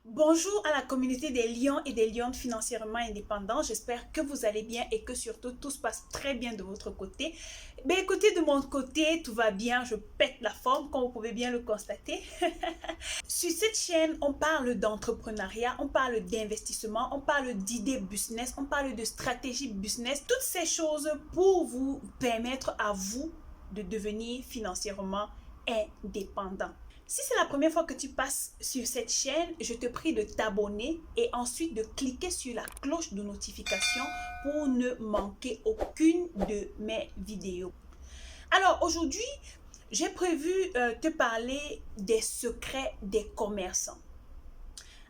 Bonjour à la communauté des lions et des lionnes financièrement indépendants. J'espère que vous allez bien et que surtout tout se passe très bien de votre côté. Ben écoutez, de mon côté, tout va bien. Je pète la forme, comme vous pouvez bien le constater. Sur cette chaîne, on parle d'entrepreneuriat, on parle d'investissement, on parle d'idées business, on parle de stratégie business. Toutes ces choses pour vous permettre à vous de devenir financièrement indépendant. Si c'est la première fois que tu passes sur cette chaîne, je te prie de t'abonner et ensuite de cliquer sur la cloche de notification pour ne manquer aucune de mes vidéos. Alors aujourd'hui, j'ai prévu te parler des secrets des commerçants.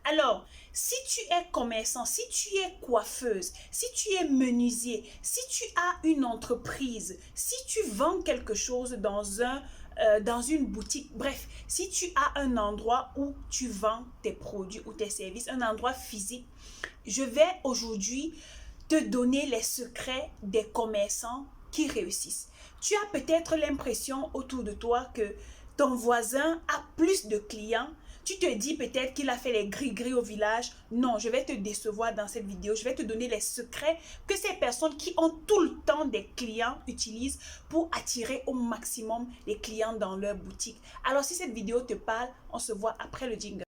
Alors, si tu es commerçant, si tu es coiffeuse, si tu es menuisier, si tu as une entreprise, si tu vends quelque chose dans une boutique, bref, si tu as un endroit où tu vends tes produits ou tes services, un endroit physique, je vais aujourd'hui te donner les secrets des commerçants qui réussissent. Tu as peut-être l'impression autour de toi que ton voisin a plus de clients. Tu te dis peut-être qu'il a fait les gris-gris au village. Non, je vais te décevoir dans cette vidéo. Je vais te donner les secrets que ces personnes qui ont tout le temps des clients utilisent pour attirer au maximum les clients dans leur boutique. Alors si cette vidéo te parle, on se voit après le jingle.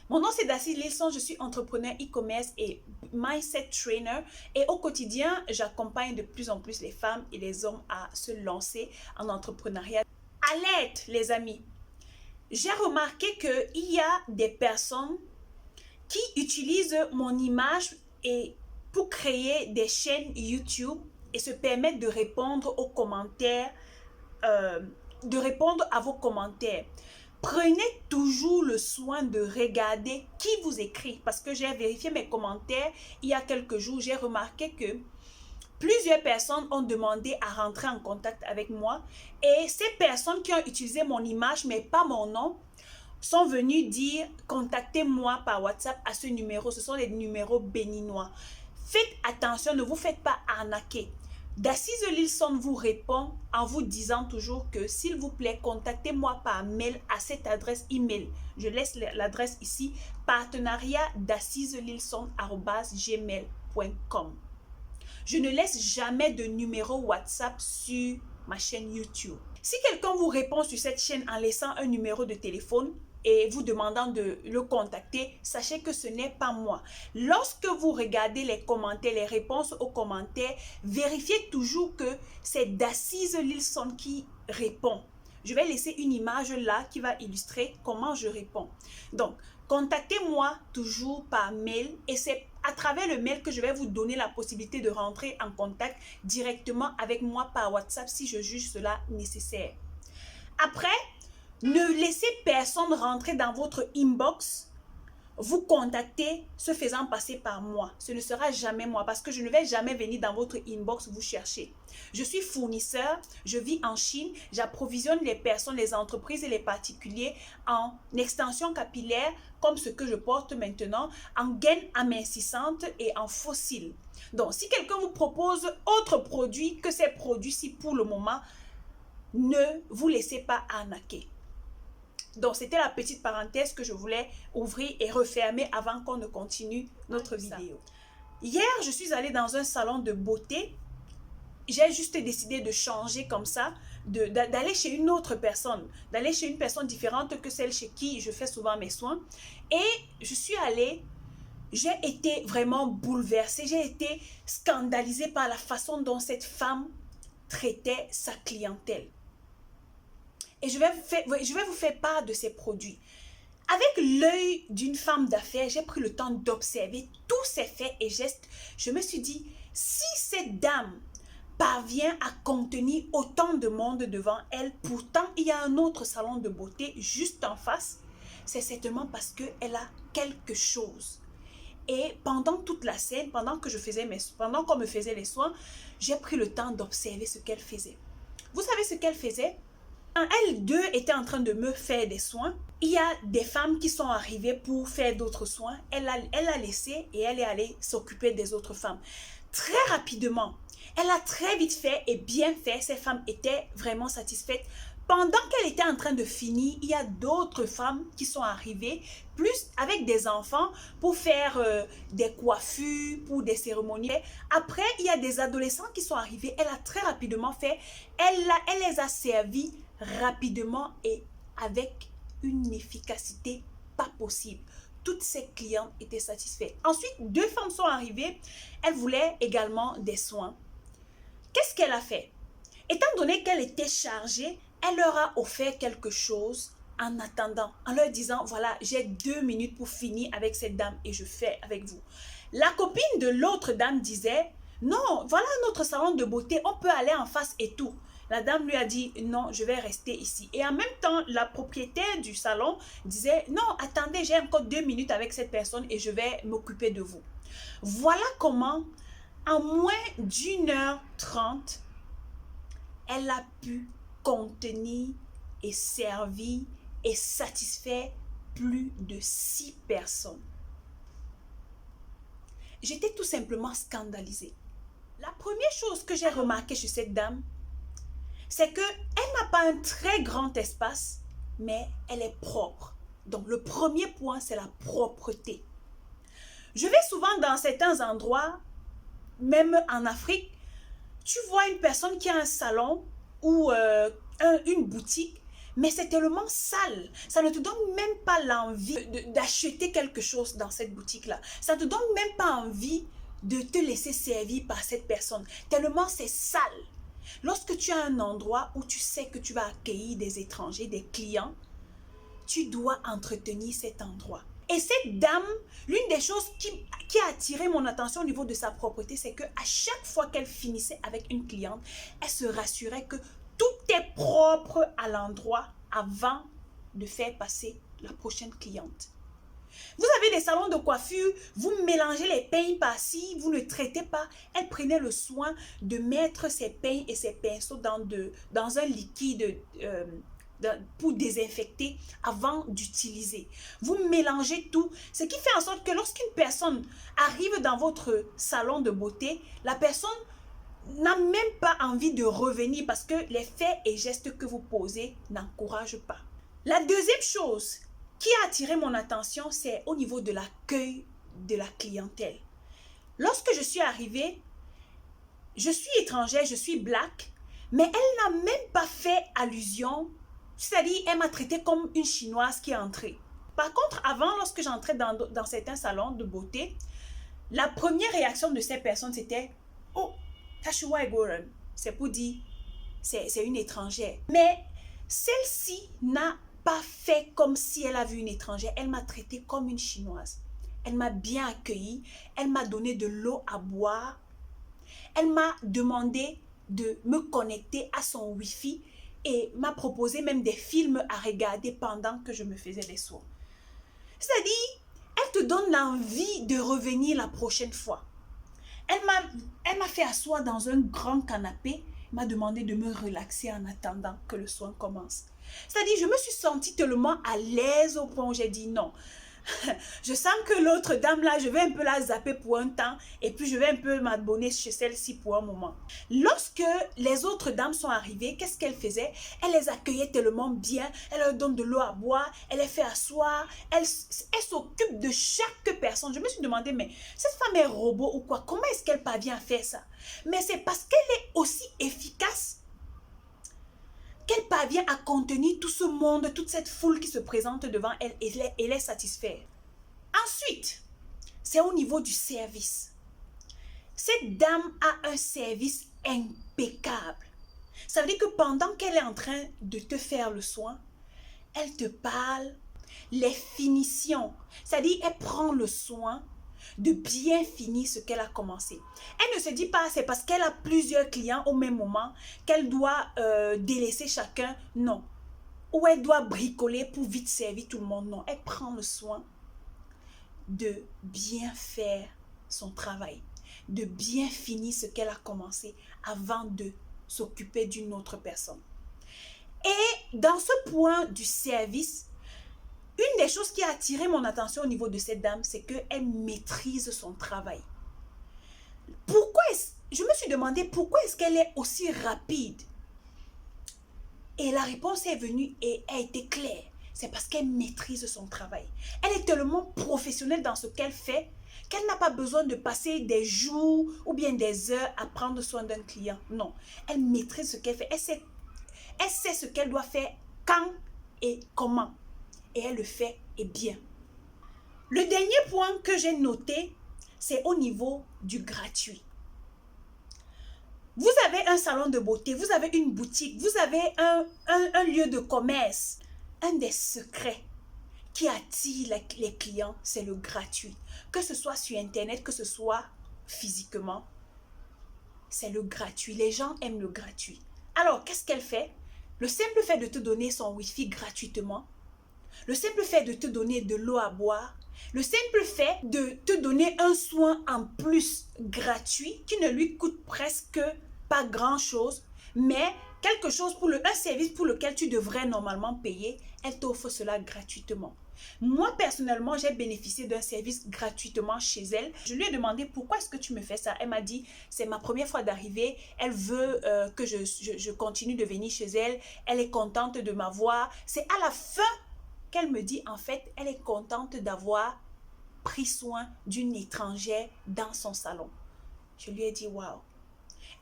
Mon nom c'est Daci Lilson, je suis entrepreneur e-commerce et mindset trainer et au quotidien, j'accompagne de plus en plus les femmes et les hommes à se lancer en entrepreneuriat. Alerte les amis, j'ai remarqué qu'il y a des personnes qui utilisent mon image et pour créer des chaînes YouTube et se permettent de répondre aux commentaires, de répondre à vos commentaires. Prenez toujours le soin de regarder qui vous écrit parce que j'ai vérifié mes commentaires il y a quelques jours. J'ai remarqué que plusieurs personnes ont demandé à rentrer en contact avec moi et ces personnes qui ont utilisé mon image mais pas mon nom sont venus dire contactez-moi par WhatsApp à ce numéro. Ce sont des numéros béninois. Faites attention, ne vous faites pas arnaquer. Daci Lilson vous répond en vous disant toujours que s'il vous plaît, contactez-moi par mail à cette adresse email. Je laisse l'adresse ici, partenariat.daciselilson@gmail.com. Je ne laisse jamais de numéro WhatsApp sur ma chaîne YouTube. Si quelqu'un vous répond sur cette chaîne en laissant un numéro de téléphone et vous demandant de le contacter, sachez que ce n'est pas moi. Lorsque vous regardez les commentaires, les réponses aux commentaires, vérifiez toujours que c'est Daci Lilson qui répond. Je vais laisser une image là qui va illustrer comment je réponds. Donc, contactez-moi toujours par mail et c'est à travers le mail que je vais vous donner la possibilité de rentrer en contact directement avec moi par WhatsApp si je juge cela nécessaire. Après, ne laissez personne rentrer dans votre inbox, vous contacter se faisant passer par moi. Ce ne sera jamais moi parce que je ne vais jamais venir dans votre inbox vous chercher. Je suis fournisseur, je vis en Chine, j'approvisionne les personnes, les entreprises et les particuliers en extension capillaire comme ce que je porte maintenant, en gaine amincissante et en fossiles. Donc, si quelqu'un vous propose autre produit que ces produits-ci pour le moment, ne vous laissez pas arnaquer. Donc, c'était la petite parenthèse que je voulais ouvrir et refermer avant qu'on ne continue notre vidéo. Hier, je suis allée dans un salon de beauté. J'ai juste décidé de changer comme ça, d'aller chez une autre personne, d'aller chez une personne différente que celle chez qui je fais souvent mes soins. Et je suis allée, j'ai été vraiment bouleversée, j'ai été scandalisée par la façon dont cette femme traitait sa clientèle. Et je vais vous faire part de ces produits. Avec l'œil d'une femme d'affaires, j'ai pris le temps d'observer tous ces faits et gestes. Je me suis dit, si cette dame parvient à contenir autant de monde devant elle, pourtant il y a un autre salon de beauté juste en face, c'est certainement parce qu'elle a quelque chose. Et pendant toute la scène, pendant qu'on me faisait les soins, j'ai pris le temps d'observer ce qu'elle faisait. Vous savez ce qu'elle faisait? quand elles deux étaient en train de me faire des soins, il y a des femmes qui sont arrivées pour faire d'autres soins. Elle a laissé et elle est allée s'occuper des autres femmes. Très rapidement, elle a très vite fait et bien fait. Ces femmes étaient vraiment satisfaites. Pendant qu'elle était en train de finir, il y a d'autres femmes qui sont arrivées, plus avec des enfants, pour faire des coiffures, pour des cérémonies. Après, il y a des adolescents qui sont arrivés. Elle a très rapidement fait. Elle les a servis rapidement et avec une efficacité pas possible. Toutes ses clientes étaient satisfaites. Ensuite, deux femmes sont arrivées. Elles voulaient également des soins. Qu'est-ce qu'elle a fait? Étant donné qu'elle était chargée, elle leur a offert quelque chose en attendant, en leur disant, voilà, j'ai 2 minutes pour finir avec cette dame et je fais avec vous. La copine de l'autre dame disait, non, voilà notre salon de beauté, on peut aller en face et tout. La dame lui a dit, non, je vais rester ici. Et en même temps, la propriétaire du salon disait, non, attendez, j'ai encore 2 minutes avec cette personne et je vais m'occuper de vous. Voilà comment, en moins d'1h30, elle a pu contenir et servir et satisfaire plus de 6 personnes. J'étais tout simplement scandalisée. La première chose que j'ai remarquée chez cette dame, c'est qu'elle n'a pas un très grand espace, mais elle est propre. Donc le premier point, c'est la propreté. Je vais souvent dans certains endroits, même en Afrique, tu vois une personne qui a un salon ou une boutique, mais c'est tellement sale. Ça ne te donne même pas l'envie d'acheter quelque chose dans cette boutique-là. Ça ne te donne même pas envie de te laisser servir par cette personne. Tellement c'est sale. Lorsque tu as un endroit où tu sais que tu vas accueillir des étrangers, des clients, tu dois entretenir cet endroit. Et cette dame, l'une des choses qui a attiré mon attention au niveau de sa propreté, c'est qu'à chaque fois qu'elle finissait avec une cliente, elle se rassurait que tout est propre à l'endroit avant de faire passer la prochaine cliente. Vous avez des salons de coiffure, vous mélangez les peignes par-ci, vous ne traitez pas. Elle prenait le soin de mettre ses peignes et ses pinceaux dans un liquide pour désinfecter avant d'utiliser. Vous mélangez tout, ce qui fait en sorte que lorsqu'une personne arrive dans votre salon de beauté, la personne n'a même pas envie de revenir parce que les faits et gestes que vous posez n'encouragent pas. La deuxième chose qui a attiré mon attention, c'est au niveau de l'accueil de la clientèle. Lorsque je suis arrivée, je suis étrangère, je suis black, mais elle n'a même pas fait allusion, c'est-à-dire elle m'a traitée comme une chinoise qui est entrée. Par contre, avant, lorsque j'entrais dans certains salons de beauté, la première réaction de ces personnes, c'était « Oh, Tashiwa Egoran », c'est pour dire « c'est une étrangère ». Mais celle-ci n'a pas fait comme si elle a vu une étrangère. Elle m'a traitée comme une chinoise. Elle m'a bien accueillie. Elle m'a donné de l'eau à boire. Elle m'a demandé de me connecter à son Wi-Fi et m'a proposé même des films à regarder pendant que je me faisais des soins. C'est-à-dire, elle te donne l'envie de revenir la prochaine fois. Elle m'a fait asseoir dans un grand canapé, m'a demandé de me relaxer en attendant que le soin commence. C'est-à-dire, je me suis sentie tellement à l'aise au point où j'ai dit non. Je sens que l'autre dame là, je vais un peu la zapper pour un temps et puis je vais un peu m'abonner chez celle-ci pour un moment. Lorsque les autres dames sont arrivées, qu'est-ce qu'elle faisait? Elle les accueillait tellement bien, elle leur donne de l'eau à boire, elle les fait asseoir, elle s'occupe de chaque personne. Je me suis demandé, mais cette femme est robot ou quoi? Comment est-ce qu'elle parvient à faire ça? Mais c'est parce qu'elle est aussi efficace qu'elle parvient à contenir tout ce monde, toute cette foule qui se présente devant elle et les satisfaire. Ensuite, c'est au niveau du service. Cette dame a un service impeccable. Ça veut dire que pendant qu'elle est en train de te faire le soin, elle te parle les finitions. C'est-à-dire, elle prend le soin de bien finir ce qu'elle a commencé. Elle ne se dit pas, c'est parce qu'elle a plusieurs clients au même moment qu'elle doit délaisser chacun. Non. Ou elle doit bricoler pour vite servir tout le monde. Non. Elle prend le soin de bien faire son travail, de bien finir ce qu'elle a commencé avant de s'occuper d'une autre personne. Et dans ce point du service, une des choses qui a attiré mon attention au niveau de cette dame, c'est qu'elle maîtrise son travail. Je me suis demandé pourquoi est-ce qu'elle est aussi rapide. Et la réponse est venue et a été claire. C'est parce qu'elle maîtrise son travail. Elle est tellement professionnelle dans ce qu'elle fait qu'elle n'a pas besoin de passer des jours ou bien des heures à prendre soin d'un client. Non, elle maîtrise ce qu'elle fait. Elle sait ce qu'elle doit faire, quand et comment. Et elle le fait et bien. Le dernier point que j'ai noté, c'est au niveau du gratuit. Vous avez un salon de beauté, vous avez une boutique, vous avez un lieu de commerce. Un des secrets qui attire les clients, c'est le gratuit. Que ce soit sur Internet, que ce soit physiquement, c'est le gratuit. Les gens aiment le gratuit. Alors, qu'est-ce qu'elle fait? Le simple fait de te donner son Wi-Fi gratuitement, le simple fait de te donner de l'eau à boire, le simple fait de te donner un soin en plus gratuit qui ne lui coûte presque pas grand-chose, mais quelque chose un service pour lequel tu devrais normalement payer, elle t'offre cela gratuitement. Moi, personnellement, j'ai bénéficié d'un service gratuitement chez elle. Je lui ai demandé pourquoi est-ce que tu me fais ça. Elle m'a dit, c'est ma première fois d'arriver. Elle veut que je continue de venir chez elle. Elle est contente de m'avoir. C'est à la fin qu'elle me dit, en fait, elle est contente d'avoir pris soin d'une étrangère dans son salon. Je lui ai dit, waouh.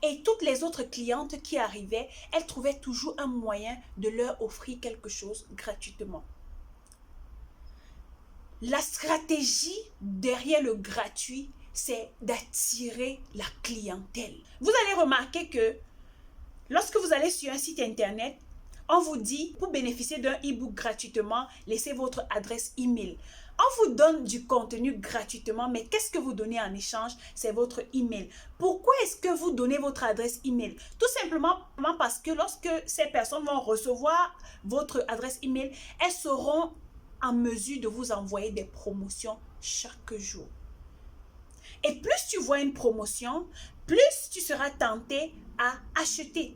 Et toutes les autres clientes qui arrivaient, elle trouvait toujours un moyen de leur offrir quelque chose gratuitement. La stratégie derrière le gratuit, c'est d'attirer la clientèle. Vous allez remarquer que lorsque vous allez sur un site internet, on vous dit, pour bénéficier d'un e-book gratuitement, laissez votre adresse email. On vous donne du contenu gratuitement, mais qu'est-ce que vous donnez en échange? C'est votre email. Pourquoi est-ce que vous donnez votre adresse email? Tout simplement parce que lorsque ces personnes vont recevoir votre adresse email, elles seront en mesure de vous envoyer des promotions chaque jour. Et plus tu vois une promotion, plus tu seras tenté à acheter.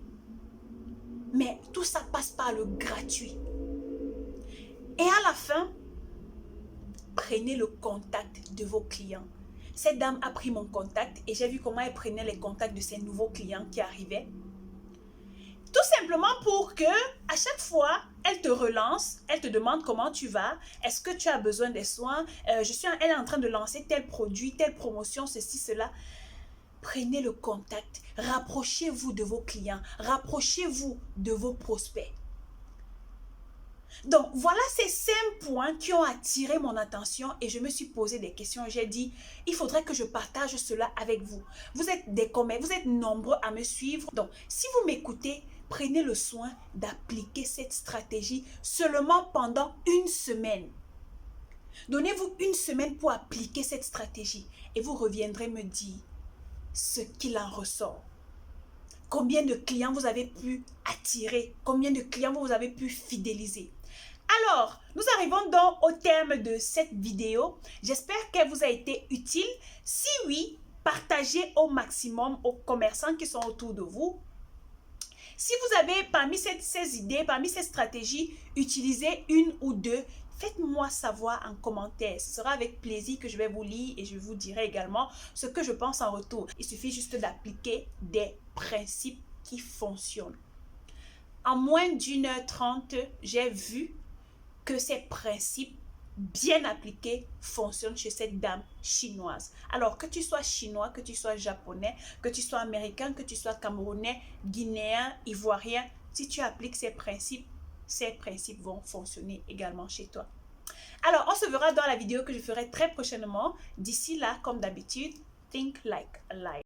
Mais tout ça passe par le gratuit. Et à la fin, prenez le contact de vos clients. Cette dame a pris mon contact et j'ai vu comment elle prenait les contacts de ses nouveaux clients qui arrivaient. Tout simplement pour que, à chaque fois, elle te relance, elle te demande comment tu vas, est-ce que tu as besoin des soins, elle est en train de lancer tel produit, telle promotion, ceci, cela. Prenez le contact, rapprochez-vous de vos clients, rapprochez-vous de vos prospects. Donc, voilà ces 5 points qui ont attiré mon attention et je me suis posé des questions. J'ai dit, il faudrait que je partage cela avec vous. Vous êtes nombreux à me suivre. Donc, si vous m'écoutez, prenez le soin d'appliquer cette stratégie seulement pendant une semaine. Donnez-vous une semaine pour appliquer cette stratégie et vous reviendrez me dire ce qu'il en ressort. Combien de clients vous avez pu attirer? Combien de clients vous avez pu fidéliser? Alors, nous arrivons donc au terme de cette vidéo. J'espère qu'elle vous a été utile. Si oui, partagez au maximum aux commerçants qui sont autour de vous. Si vous avez parmi ces idées, parmi ces stratégies, utilisé une ou deux, faites-moi savoir en commentaire. Ce sera avec plaisir que je vais vous lire et je vous dirai également ce que je pense en retour. Il suffit juste d'appliquer des principes qui fonctionnent. En moins d'1h30, j'ai vu que ces principes bien appliqués fonctionnent chez cette dame chinoise. Alors que tu sois chinois, que tu sois japonais, que tu sois américain, que tu sois camerounais, guinéen, ivoirien, si tu appliques ces principes vont fonctionner également chez toi. Alors, on se verra dans la vidéo que je ferai très prochainement. D'ici là, comme d'habitude, think like a lion.